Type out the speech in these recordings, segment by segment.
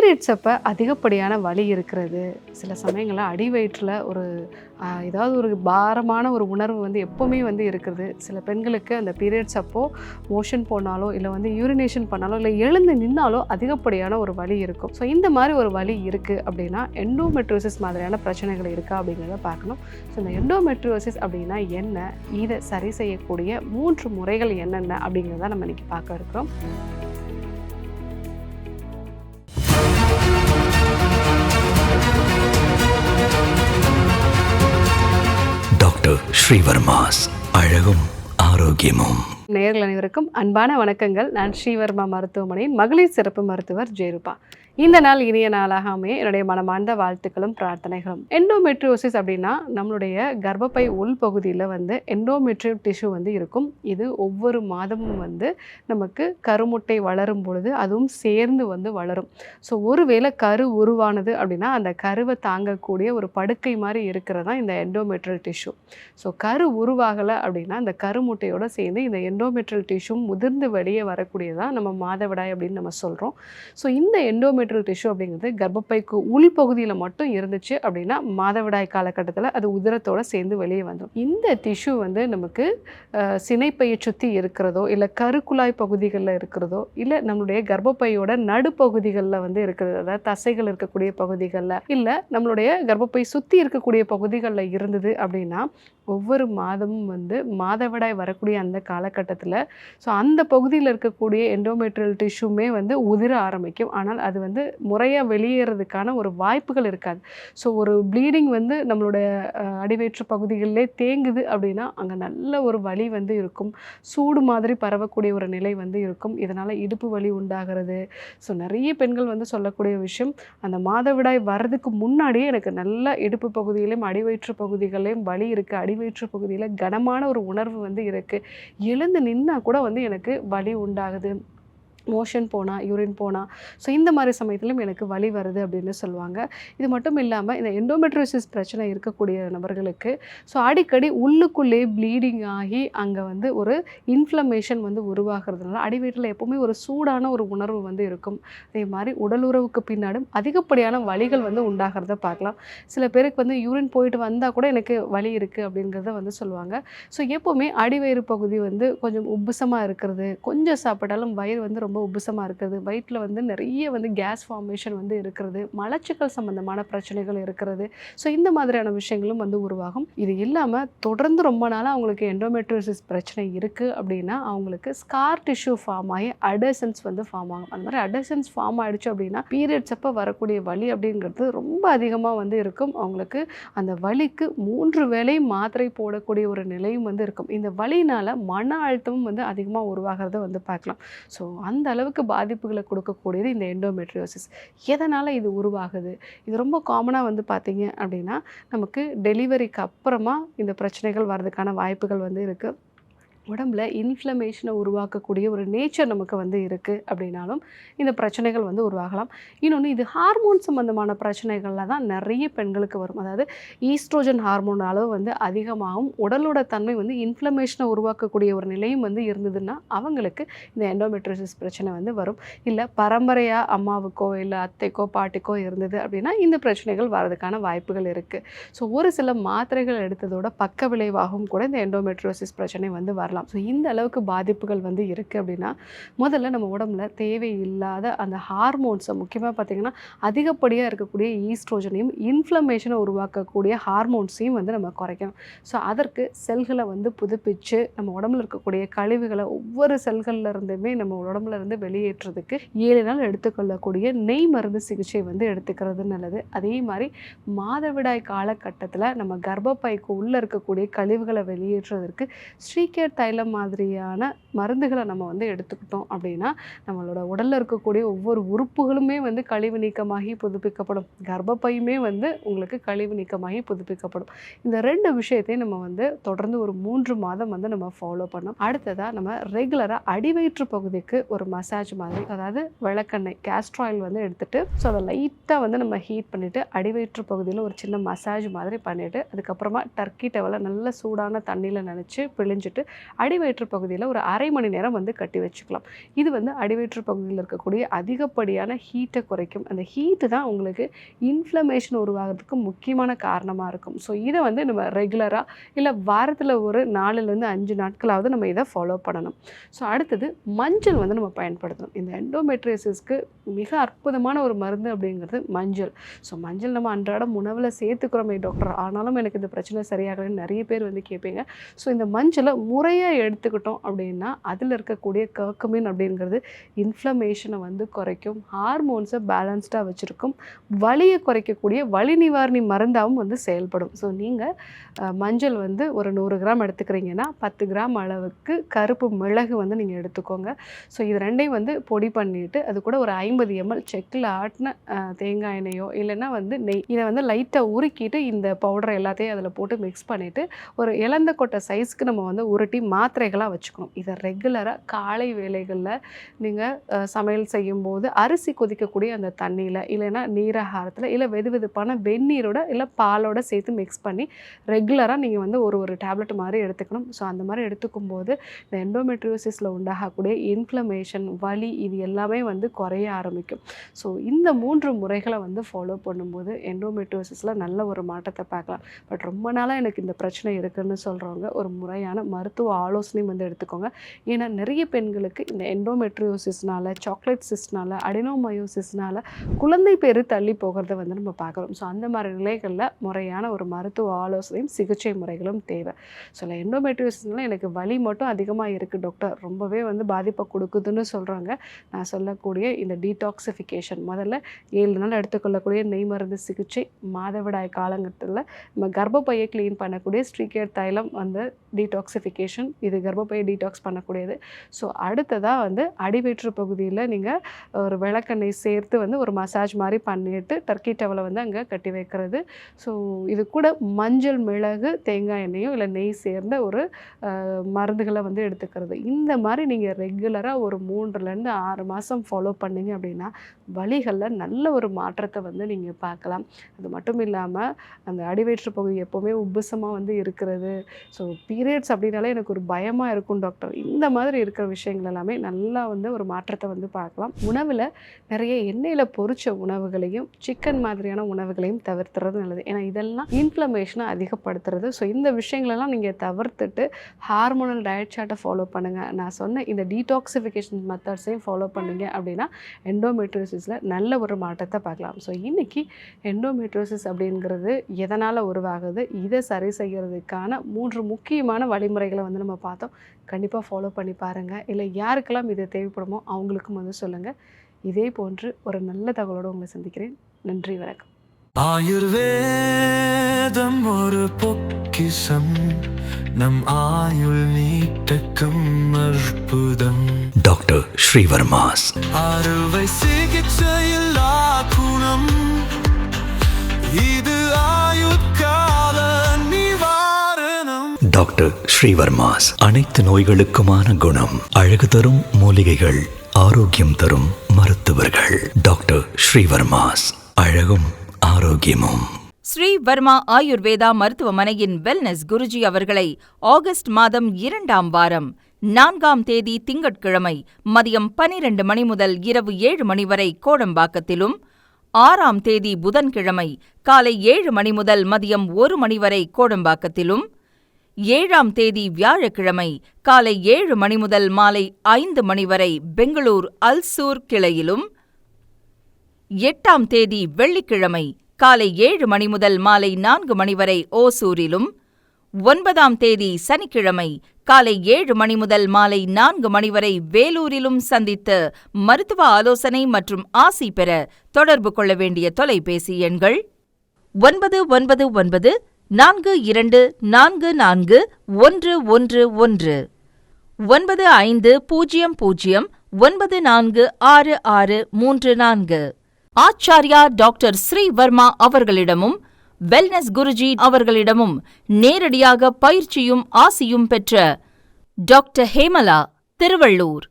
Periods அப்போ அதிகப்படியான வலி இருக்கிறது, சில சமயங்களில் அடி வயிற்றில் ஒரு ஏதாவது ஒரு பாரமான ஒரு உணர்வு வந்து எப்போவுமே வந்து இருக்கிறது. சில பெண்களுக்கு அந்த பீரியட்ஸ் அப்போது மோஷன் போனாலோ இல்லை வந்து யூரினேஷன் பண்ணாலோ இல்லை எழுந்து நின்னாலோ அதிகப்படியான ஒரு வலி இருக்கும். ஸோ இந்த மாதிரி ஒரு வலி இருக்குது அப்படின்னா எண்டோமெட்ரியோசிஸ் மாதிரியான பிரச்சனைகள் இருக்கா அப்படிங்கிறத பார்க்கணும். ஸோ இந்த எண்டோமெட்ரியோசிஸ் அப்படின்னா என்ன, இதை சரி செய்யக்கூடிய 3 முறைகள் என்னென்ன அப்படிங்கிறத நம்ம இன்றைக்கி பார்க்க இருக்கிறோம். டாக்டர் ஸ்ரீவர்மாஸ் அழகும் ஆரோக்கியமும். நேயர்கள் அனைவருக்கும் அன்பான வணக்கங்கள். நான் ஸ்ரீவர்மா மருத்துவமனையின் மகளிர் சிறப்பு மருத்துவர் ஜெயரூபா. இந்த நாள் இனிய நாளாக அமைய என்னுடைய மனமார்ந்த வாழ்த்துக்களும் பிரார்த்தனைகளும். எண்டோமெட்ரியோசிஸ் அப்படின்னா நம்மளுடைய கர்ப்பப்பை உள்பகுதியில் வந்து எண்டோமெட்ரியோ டிஷ்யூ வந்து இருக்கும். இது ஒவ்வொரு மாதமும் வந்து நமக்கு கருமுட்டை வளரும் பொழுது அதுவும் சேர்ந்து வந்து வளரும். ஸோ ஒருவேளை கரு உருவானது அப்படின்னா அந்த கருவை தாங்கக்கூடிய ஒரு படுக்கை மாதிரி இருக்கிறது தான் இந்த எண்டோமெட்ரியல் டிஷ்யூ. ஸோ கரு உருவாகலை அப்படின்னா அந்த கருமுட்டையோடு சேர்ந்து இந்த எண்டோமெட்ரியல் டிஷ்யூ முதிர்ந்து வெளியே வரக்கூடியதான் நம்ம மாதவிடாய் அப்படின்னு நம்ம சொல்கிறோம். ஸோ இந்த எண்டோமெட்ரியல் டிஷ்யூ அப்படிங்கிறது கர்ப்பப்பைக்கு உள்பகுதியில் மட்டும் இருந்துச்சு அப்படின்னா மாதவிடாய் காலகட்டத்தில் அது உதிரத்தோடு சேர்ந்து வெளியே வந்துடும். இந்த டிஷ்யூ வந்து நமக்கு சினைப்பையை சுற்றி இருக்கிறதோ இல்லை கருக்குழாய் பகுதிகளில் இருக்கிறதோ இல்லை நம்மளுடைய கர்ப்பப்பையோட நடுப்பகுதிகளில் வந்து இருக்கிறது, அதாவது தசைகள் இருக்கக்கூடிய பகுதிகளில் இல்லை நம்மளுடைய கர்ப்பப்பை சுற்றி இருக்கக்கூடிய பகுதிகளில் இருந்தது அப்படின்னா ஒவ்வொரு மாதமும் வந்து மாதவிடாய் வரக்கூடிய அந்த காலகட்டத்தில் ஸோ அந்த பகுதியில் இருக்கக்கூடிய எண்டோமெட்ரியல் டிஷ்யூமே வந்து உதிர ஆரம்பிக்கும். ஆனால் அது வந்து முறையாக வெளியேறதுக்கான ஒரு வாய்ப்புகள் இருக்காது. ஸோ ஒரு ப்ளீடிங் வந்து நம்மளுடைய அடிவயிற்று பகுதிகளிலே தேங்குது அப்படின்னா அங்கே நல்ல ஒரு வலி வந்து இருக்கும். சூடு மாதிரி பரவக்கூடிய ஒரு நிலை வந்து இருக்கும். இதனால் இடுப்பு வலி உண்டாகிறது. ஸோ நிறைய பெண்கள் வந்து சொல்லக்கூடிய விஷயம், அந்த மாதவிடாய் வர்றதுக்கு முன்னாடியே எனக்கு நல்ல இடுப்பு பகுதியிலையும் அடிவயிற்று பகுதிகளையும் வலி இருக்குது, அடிவயிற்று பகுதியில் கனமான ஒரு உணர்வு வந்து இருக்குது, எழுந்து நின்னா கூட வந்து எனக்கு வலி உண்டாகுது, மோஷன் போனால் யூரின் போனால் ஸோ இந்த மாதிரி சமயத்திலும் எனக்கு வலி வருது அப்படின்னு சொல்லுவாங்க. இது மட்டும் இல்லாமல் இந்த எண்டோமெட்ரியோசிஸ் பிரச்சனை இருக்கக்கூடிய நபர்களுக்கு ஸோ அடிக்கடி உள்ளுக்குள்ளே ப்ளீடிங் ஆகி அங்கே வந்து ஒரு இன்ஃப்ளமேஷன் வந்து உருவாகிறதுனால அடிவயிற்றில் எப்போவுமே ஒரு சூடான ஒரு உணர்வு வந்து இருக்கும். அதே மாதிரி உடல் உறவுக்கு பின்னாடும் அதிகப்படியான வலிகள் வந்து உண்டாகிறத பார்க்கலாம். சில பேருக்கு வந்து யூரின் போயிட்டு வந்தால் கூட எனக்கு வலி இருக்குது அப்படிங்கிறத வந்து சொல்லுவாங்க. ஸோ எப்போவுமே அடிவயிறு பகுதி வந்து கொஞ்சம் உப்புசமாக இருக்கிறது, கொஞ்சம் சாப்பிட்டாலும் வயிறு வந்து ரொம்ப உப்புசமாக இருக்கிறது, வயிற்றில் வந்து நிறைய வந்து கேஸ் ஃபார்மேஷன் வந்து இருக்கிறது, மலச்சிக்கல் சம்பந்தமான பிரச்சனைகள் இருக்கிறது. ஸோ இந்த மாதிரியான விஷயங்களும் வந்து உருவாகும். இது இல்லாமல் தொடர்ந்து ரொம்ப நாளாக அவங்களுக்கு எண்டோமெட்ரியோசிஸ் பிரச்சனை இருக்குது அப்படின்னா அவங்களுக்கு ஸ்கார் டிஷ்யூ ஃபார்ம் ஆகி அடசன்ஸ் வந்து ஃபார்ம் ஆகும். அந்த மாதிரி அடசன்ஸ் ஃபார்ம் ஆகிடுச்சு அப்படின்னா பீரியட்ஸ் அப்போ வரக்கூடிய வலி அப்படிங்கிறது ரொம்ப அதிகமாக வந்து இருக்கும். அவங்களுக்கு அந்த வலிக்கு 3 வேளை மாத்திரை போடக்கூடிய ஒரு நிலையும் வந்து இருக்கும். இந்த வலினால் மன அழுத்தமும் வந்து அதிகமாக உருவாகிறத வந்து பார்க்கலாம். ஸோ அந்த அளவுக்கு பாதிப்புகளை கொடுக்கக்கூடியது இந்த எண்டோமெட்ரியோசிஸ். எதனால் இது உருவாகுது? இது ரொம்ப காமனாக வந்து பார்த்தீங்க அப்படின்னா நமக்கு டெலிவரிக்கு அப்புறமா இந்த பிரச்சனைகள் வர்றதுக்கான வாய்ப்புகள் வந்து இருக்குது. உடம்புல இன்ஃப்ளமேஷனை உருவாக்கக்கூடிய ஒரு நேச்சர் நமக்கு வந்து இருக்குது அப்படின்னாலும் இந்த பிரச்சனைகள் வந்து உருவாகலாம். இன்னொன்று, இது ஹார்மோன் சம்மந்தமான பிரச்சனைகளில் தான் நிறைய பெண்களுக்கு வரும். அதாவது ஈஸ்ட்ரோஜன் ஹார்மோன் அளவு வந்து அதிகமாகவும் உடலோட தன்மை வந்து இன்ஃப்ளமேஷனை உருவாக்கக்கூடிய ஒரு நிலையும் வந்து இருந்ததுன்னா அவங்களுக்கு இந்த எண்டோமெட்ரியோசிஸ் பிரச்சனை வந்து வரும். இல்லை பரம்பரையாக அம்மாவுக்கோ இல்லை அத்தைக்கோ பாட்டிக்கோ இருந்தது அப்படின்னா இந்த பிரச்சனைகள் வர்றதுக்கான வாய்ப்புகள் இருக்குது. ஸோ ஒரு சில மாத்திரைகள் எடுத்ததோட பக்க விளைவாகவும் கூட இந்த எண்டோமெட்ரியோசிஸ் பிரச்சனை வந்து வரலாம். ஸோ இந்த அளவுக்கு பாதிப்புகள் வந்து இருக்குது அப்படின்னா முதல்ல நம்ம உடம்புல தேவையில்லாத அந்த ஹார்மோன்ஸை, முக்கியமாக பார்த்திங்கன்னா அதிகப்படியாக இருக்கக்கூடிய ஈஸ்ட்ரோஜனையும் இன்ஃப்ளமேஷனை உருவாக்கக்கூடிய ஹார்மோன்ஸையும் வந்து நம்ம குறைக்கணும். ஸோ அதற்கு செல்களை வந்து புதுப்பிச்சு நம்ம உடம்புல இருக்கக்கூடிய கழிவுகளை ஒவ்வொரு செல்களில் இருந்துமே நம்ம உடம்புல இருந்து வெளியேற்றுறதுக்கு 7 நாள் எடுத்துக்கொள்ளக்கூடிய நெய் மருந்து சிகிச்சை வந்து எடுத்துக்கிறது நல்லது. அதே மாதிரி மாதவிடாய் காலகட்டத்தில் நம்ம கர்ப்பப்பைக்கு உள்ளே இருக்கக்கூடிய கழிவுகளை வெளியேற்றுவதற்கு ஸ்ரீகேர் தைலம் மாதிரியான மருந்துகளை நம்ம வந்து எடுத்துக்கிட்டோம் அப்படின்னா நம்மளோட உடலில் இருக்கக்கூடிய ஒவ்வொரு உறுப்புகளுமே வந்து கழிவு நீக்கமாகி புதுப்பிக்கப்படும். கர்ப்பப்பையுமே வந்து உங்களுக்கு கழிவு நீக்கமாகி புதுப்பிக்கப்படும். இந்த 2 விஷயத்தையும் நம்ம வந்து தொடர்ந்து ஒரு 3 மாதம் வந்து நம்ம ஃபாலோ பண்ணோம். அடுத்ததாக நம்ம ரெகுலராக அடிவயிற்று பகுதிக்கு ஒரு மசாஜ் மாதிரி, அதாவது விளக்கெண்ணெய் கேஸ்டர் ஆயில் வந்து எடுத்துகிட்டு ஸோ அதை லைட்டாக வந்து நம்ம ஹீட் பண்ணிவிட்டு அடிவயிற்று பகுதியில் ஒரு சின்ன மசாஜ் மாதிரி பண்ணிவிட்டு அதுக்கப்புறமா டர்க்கி டவலை நல்ல சூடான தண்ணியில் நனைச்சி பிழிஞ்சிட்டு அடிவயிற்று பகுதியில் ஒரு அரை மணி நேரம் வந்து கட்டி வச்சுக்கலாம். இது வந்து அடிவயிற்று பகுதியில் இருக்கக்கூடிய அதிகப்படியான ஹீட்டை குறைக்கும். அந்த ஹீட்டு தான் உங்களுக்கு இன்ஃப்ளமேஷன் உருவாகிறதுக்கு முக்கியமான காரணமாக இருக்கும். ஸோ இதை வந்து நம்ம ரெகுலராக இல்லை வாரத்தில் ஒரு 4லேருந்து 5 நாட்களாவது நம்ம இதை ஃபாலோ பண்ணணும். ஸோ அடுத்தது மஞ்சள் வந்து நம்ம பயன்படுத்தணும். இந்த எண்டோமெட்ரியோசிஸ்க்கு மிக அற்புதமான ஒரு மருந்து அப்படிங்கிறது மஞ்சள். ஸோ மஞ்சள் நம்ம அன்றாடம் உணவில் சேர்த்துக்கிறோமே டாக்டர், ஆனாலும் எனக்கு இந்த பிரச்சனை சரியாகலைன்னு நிறைய பேர் வந்து கேட்பீங்க. ஸோ இந்த மஞ்சளை முறையாக எடுத்துக்கிட்டோம் அப்படின்னா அதில் இருக்கக்கூடிய கர்குமின் அப்படிங்கிறது இன்ஃப்ளமேஷனை வந்து குறைக்கும், ஹார்மோன்ஸை பேலன்ஸ்டாக வச்சுருக்கும், வலியை குறைக்கக்கூடிய வலி நிவாரணி மருந்தாகவும் வந்து செயல்படும். ஸோ நீங்கள் மஞ்சள் வந்து ஒரு 100 கிராம் எடுத்துக்கிறீங்கன்னா 10 கிராம் அளவுக்கு கருப்பு மிளகு வந்து நீங்கள் எடுத்துக்கோங்க. ஸோ இது ரெண்டையும் வந்து பொடி பண்ணிவிட்டு அது கூட ஒரு 50 ml செக்கில் ஆட்டின தேங்காய் எண்ணெயோ இல்லைன்னா வந்து நெய், இதை வந்து லைட்டாக உருக்கிட்டு இந்த பவுடர் எல்லாத்தையும் அதில் போட்டு மிக்ஸ் பண்ணிவிட்டு ஒரு இலந்த கொட்டை சைஸ்க்கு நம்ம வந்து உருட்டி மாத்திரைகளாக வச்சுக்கணும். இதை ரெகுலராக காலை வேளைகளில் நீங்கள் சமையல் செய்யும்போது அரிசி கொதிக்கக்கூடிய அந்த தண்ணியில் இல்லைன்னா நீராகாரத்தில் இல்லை வெதுவெதுப்பான வெந்நீரோட இல்லை பாலோட சேர்த்து மிக்ஸ் பண்ணி ரெகுலராக நீங்கள் வந்து ஒரு டேப்லெட் மாதிரி எடுத்துக்கணும். ஸோ அந்த மாதிரி எடுத்துக்கும் போது இந்த எண்டோமெட்ரியோசிஸில் உண்டாகக்கூடிய இன்ஃப்ளமேஷன், வலி இது எல்லாமே வந்து குறைய ஆரம்பிக்கும். ஸோ இந்த 3 முறைகளை வந்து ஃபாலோ பண்ணும்போது எண்டோமெட்ரியோசிஸில் நல்ல ஒரு மாற்றத்தை பார்க்கலாம். பட் ரொம்ப நாளாக எனக்கு இந்த பிரச்சனை இருக்குதுன்னு சொல்கிறவங்க ஒரு முறையான மருத்துவ ஆலோசனையும் வந்து எடுத்துக்கோங்க. ஏன்னா நிறைய பெண்களுக்கு இந்த எண்டோமெட்ரியோசிஸ்னால, சாக்லேட் சிஸ்ட்னால, அடினோமயோசிஸ்னால குழந்தை பேர் தள்ளி போகிறத வந்து நம்ம பார்க்குறோம். ஸோ அந்த மாதிரி நிலைகளில் முறையான ஒரு மருத்துவ ஆலோசனையும் சிகிச்சை முறைகளும் தேவை. ஸோ எண்டோமெட்ரியோசிஸ்னால எனக்கு வலி மட்டும் அதிகமாக இருக்குது டாக்டர், ரொம்பவே வந்து பாதிப்பை கொடுக்குதுன்னு சொல்கிறாங்க. நான் சொல்லக்கூடிய இந்த டீடாக்சிஃபிகேஷன் முதல்ல 7 நாள் எடுத்துக்கொள்ளக்கூடிய நெய் மருந்து சிகிச்சை, மாதவிடாய் காலங்கத்தில் நம்ம கர்ப்பப்பையை க்ளீன் பண்ணக்கூடிய ஸ்ட்ரீகேட் தைலம் வந்து டீடாக்சிஃபிகேஷன், இது கர்ப்பப்பையை டீடாக்ஸ் பண்ணக்கூடியது. ஸோ அடுத்ததாக வந்து அடிவயிற்று பகுதியில் நீங்கள் ஒரு விளக்கெண்ணெய் சேர்த்து வந்து ஒரு மசாஜ் மாதிரி பண்ணிவிட்டு டர்க்கி டவலை வந்து அங்கே கட்டி வைக்கிறது. ஸோ இது கூட மஞ்சள், மிளகு, தேங்காய் எண்ணெயோ இல்லை நெய் சேர்ந்த ஒரு மருந்துகளை வந்து எடுத்துக்கிறது. இந்த மாதிரி நீங்கள் ரெகுலராக ஒரு 3லேருந்து 6 மாதம் ஃபாலோ பண்ணிங்க அப்படின்னா வலிகளில் நல்ல ஒரு மாற்றத்தை வந்து நீங்கள் பார்க்கலாம். அது மட்டும் இல்லாமல் அந்த அடிவயிற்று பகுதி எப்போவுமே உப்புசமாக வந்து இருக்கிறது, ஸோ பீரியட்ஸ் அப்படின்னாலே எனக்கு ஒரு பயமாக இருக்கும் டாக்டர், இந்த மாதிரி இருக்கிற விஷயங்கள் எல்லாமே நல்லா வந்து ஒரு மாற்றத்தை வந்து பார்க்கலாம். உணவில் நிறைய எண்ணெயில் பொரிச்ச உணவுகளையும் சிக்கன் மாதிரியான உணவுகளையும் தவிர்த்துறது நல்லது. ஏன்னா இதெல்லாம் இன்ஃப்ளமேஷனை அதிகப்படுத்துறது. ஸோ இந்த விஷயங்களெல்லாம் நீங்கள் தவிர்த்துட்டு ஹார்மோனல் டயட் சார்ட்டை ஃபாலோ பண்ணுங்கள். நான் சொன்ன இந்த டீடாக்சிஃபிகேஷன் மெத்தட்ஸையும் ஃபாலோ பண்ணிங்க அப்படின்னா எண்டோமெட்ரியோசிஸில் நல்ல ஒரு மாற்றத்தை பார்க்கலாம். ஸோ இன்றைக்கி எண்டோமெட்ரியோசிஸ் அப்படிங்கிறது எதனால் உருவாகுது, இதை சரி செய்கிறதுக்கான 3 முக்கியமான வழிமுறைகளை வந்து நம்ம பார்த்தோம். கண்டிப்பாக ஃபாலோ பண்ணி பாருங்கள். இல்லை யாருக்கெல்லாம் இது தேவைப்படுமோ அவங்களுக்கும் வந்து சொல்லுங்கள். இதே போன்று ஒரு நல்ல தகவலோடு உங்களை சந்திக்கிறேன். நன்றி, வணக்கம். ஆயுர்வேதம் ஒரு பொக்கிஷம், நம் ஆயுள் நீட்டக்கும் அற்புதம். டாக்டர் ஸ்ரீவர்மாஸ் அறுவை சிகிச்சையில் குணம், இது ஆயுட்கால நிவாரணம். டாக்டர் ஸ்ரீவர்மாஸ் அனைத்து நோய்களுக்குமான குணம், அழகு தரும் மூலிகைகள், ஆரோக்கியம் தரும் மருத்துவர்கள். டாக்டர் ஸ்ரீவர்மாஸ், அழகும் ஆரோக்கியமும். ஸ்ரீ வர்மா ஆயுர்வேதா மருத்துவமனையின் வெல்னஸ் குருஜி அவர்களை ஆகஸ்ட் மாதம் 2ஆம் வாரம் 4ஆம் தேதி திங்கட்கிழமை மதியம் 12 மணி முதல் இரவு 7 மணி வரை கோடம்பாக்கத்திலும், 6ஆம் தேதி புதன்கிழமை காலை 7 மணி முதல் மதியம் 1 மணி வரை கோடம்பாக்கத்திலும், 7ஆம் தேதி வியாழக்கிழமை காலை 7 மணி முதல் மாலை 5 மணி வரை பெங்களூர் அல்சூர் கிளையிலும், 8ஆம் தேதி வெள்ளிக்கிழமை காலை 7 மணி முதல் மாலை 4 மணி வரை ஓசூரிலும், 9ஆம் தேதி சனிக்கிழமை காலை 7 மணி முதல் மாலை 4 மணி வரை வேலூரிலும் சந்தித்து மருத்துவ ஆலோசனை மற்றும் ஆசி பெற தொடர்பு கொள்ள வேண்டிய தொலைபேசி எண்கள் 9942444111, 9500946634. ஆச்சார்யா டாக்டர் ஸ்ரீ வர்மா அவர்களிடமும் வெல்னஸ் குருஜி அவர்களிடமும் நேரடியாக பயிற்சியும் ஆசியும் பெற்ற doctor Hemala Tiruvallur,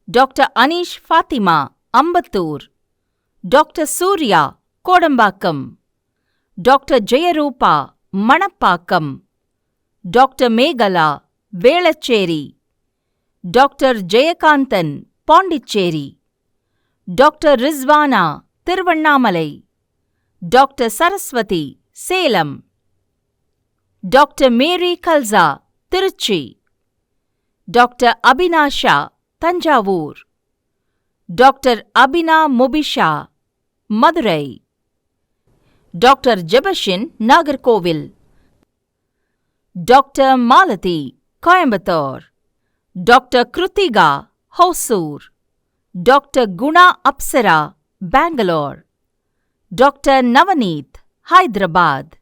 doctor Aneesh Fathima Ambattur, doctor Surya Kodambakkam, doctor Jayarupa Manapakkam, doctor Megala Velachery. Doctor Jayakanthan, Pondicherry. Doctor Rizwana, Tiruvannamalai. Doctor Saraswathi, Salem. Doctor Mary Kalsa, Trichy. Doctor Abinasha, Thanjavur. Doctor Abina Mubisha, Madurai. Doctor Jebashin, Nagercoil. Doctor Malathi, Coimbatore. Doctor Krithika, Hosur. Doctor Guna Apsara, Bangalore. Doctor Navaneeth, Hyderabad.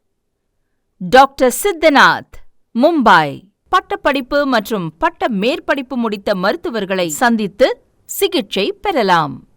Doctor Siddhanath, Mumbai. பட்டப்படிப்பு மற்றும் பட்ட மேற்படிப்பு முடித்த மருத்துவர்களை சந்தித்து சிகிச்சை பெறலாம்.